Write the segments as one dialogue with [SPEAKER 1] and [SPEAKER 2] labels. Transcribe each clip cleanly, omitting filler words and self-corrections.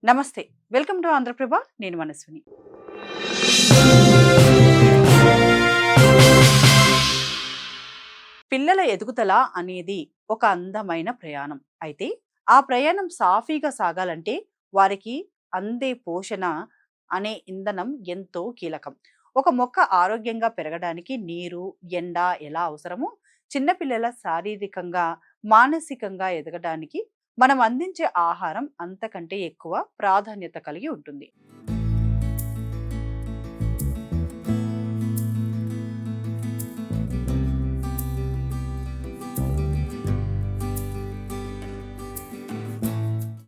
[SPEAKER 1] నమస్తే. Welcome to Andhraprabha. నేను మనస్విని. పిల్లల ఎదుగుదల అనేది ఒక అందమైన ప్రయాణం. అయితే ఆ ప్రయాణం సాఫీగా సాగాలంటే వారికి అందే పోషణ అనే ఇంధనం ఎంతో కీలకం. ఒక మొక్క ఆరోగ్యంగా పెరగడానికి నీరు, ఎండ ఎలా అవసరమో చిన్నపిల్లల శారీరకంగా, మానసికంగా ఎదగడానికి మనం అందించే ఆహారం అంతకంటే ఎక్కువ ప్రాధాన్యత కలిగి ఉంటుంది.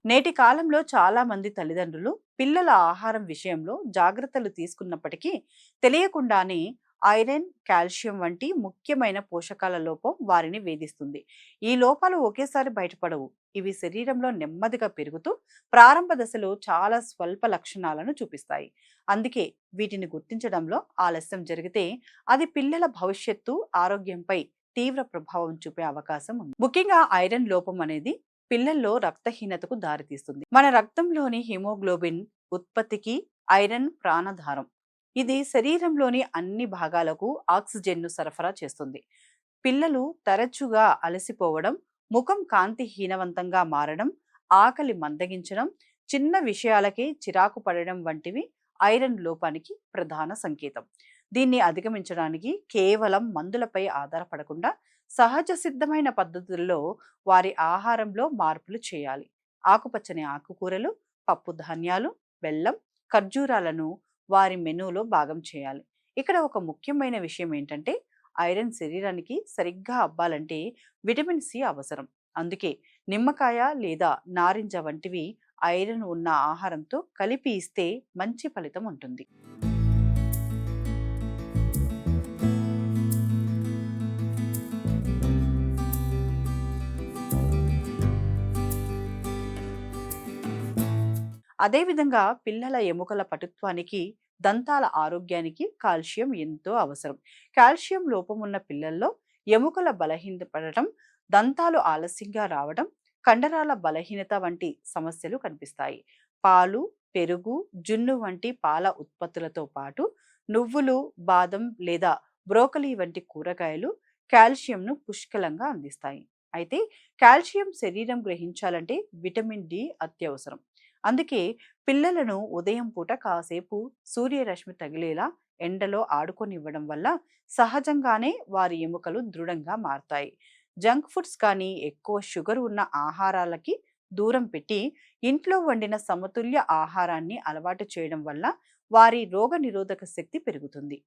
[SPEAKER 1] నేటి కాలంలో చాలా మంది తల్లిదండ్రులు పిల్లల ఆహారం విషయంలో జాగ్రత్తలు తీసుకున్నప్పటికీ తెలియకుండానే ఐరన్, కాల్షియం వంటి ముఖ్యమైన పోషకాల లోపం వారిని వేధిస్తుంది. ఈ లోపాలు ఒకేసారి బయటపడవు. ఇవి శరీరంలో నెమ్మదిగా పెరుగుతూ ప్రారంభ దశలో చాలా స్వల్ప లక్షణాలను చూపిస్తాయి. అందుకే వీటిని గుర్తించడంలో ఆలస్యం జరిగితే అది పిల్లల భవిష్యత్తు ఆరోగ్యంపై తీవ్ర ప్రభావం చూపే అవకాశం ఉంది. ముఖ్యంగా ఐరన్ లోపం అనేది పిల్లల్లో రక్తహీనతకు దారితీస్తుంది. మన రక్తంలోని హిమోగ్లోబిన్ ఉత్పత్తికి ఐరన్ ప్రాణాధారం. ఇది శరీరంలోని అన్ని భాగాలకు ఆక్సిజన్ను సరఫరా చేస్తుంది. పిల్లలు తరచుగా అలసిపోవడం, ముఖం కాంతిహీనవంతంగా మారడం, ఆకలి మందగించడం, చిన్న విషయాలకే చిరాకు పడడం వంటివి ఐరన్ లోపానికి ప్రధాన సంకేతం. దీన్ని అధిగమించడానికి కేవలం మందులపై ఆధారపడకుండా సహజ సిద్ధమైన పద్ధతుల్లో వారి ఆహారంలో మార్పులు చేయాలి. ఆకుపచ్చని ఆకుకూరలు, పప్పు ధాన్యాలు, బెల్లం, ఖర్జూరాలను వారి మెనూలో భాగం చేయాలి. ఇక్కడ ఒక ముఖ్యమైన విషయం ఏంటంటే ఐరన్ శరీరానికి సరిగ్గా అవ్వాలంటే విటమిన్ సి అవసరం. అందుకే నిమ్మకాయ లేదా నారింజ వంటివి ఐరన్ ఉన్న ఆహారంతో కలిపి ఇస్తే మంచి ఫలితం ఉంటుంది. అదేవిధంగా పిల్లల ఎముకల పటుత్వానికి, దంతాల ఆరోగ్యానికి కాల్షియం ఎంతో అవసరం. కాల్షియం లోపం ఉన్న పిల్లల్లో ఎముకల బలహీనపడటం, దంతాలు ఆలస్యంగా రావడం, కండరాల బలహీనత వంటి సమస్యలు కనిపిస్తాయి. పాలు, పెరుగు, జున్ను వంటి పాల ఉత్పత్తులతో పాటు నువ్వులు, బాదం లేదా బ్రోకలీ వంటి కూరగాయలు కాల్షియంను పుష్కలంగా అందిస్తాయి. అయితే కాల్షియం శరీరం గ్రహించాలంటే విటమిన్ డి అత్యవసరం. అందుకే పిల్లలను ఉదయం పూట కాసేపు సూర్యరశ్మి తగిలేలా ఎండలో ఆడుకొనివ్వడం వల్ల సహజంగానే వారి ఎముకలు దృఢంగా మారతాయి. జంక్ ఫుడ్స్ కానీ ఎక్కువ షుగర్ ఉన్న ఆహారాలకి దూరం పెట్టి ఇంట్లో వండిన సమతుల్య ఆహారాన్ని అలవాటు చేయడం వల్ల వారి రోగ నిరోధక శక్తి పెరుగుతుంది.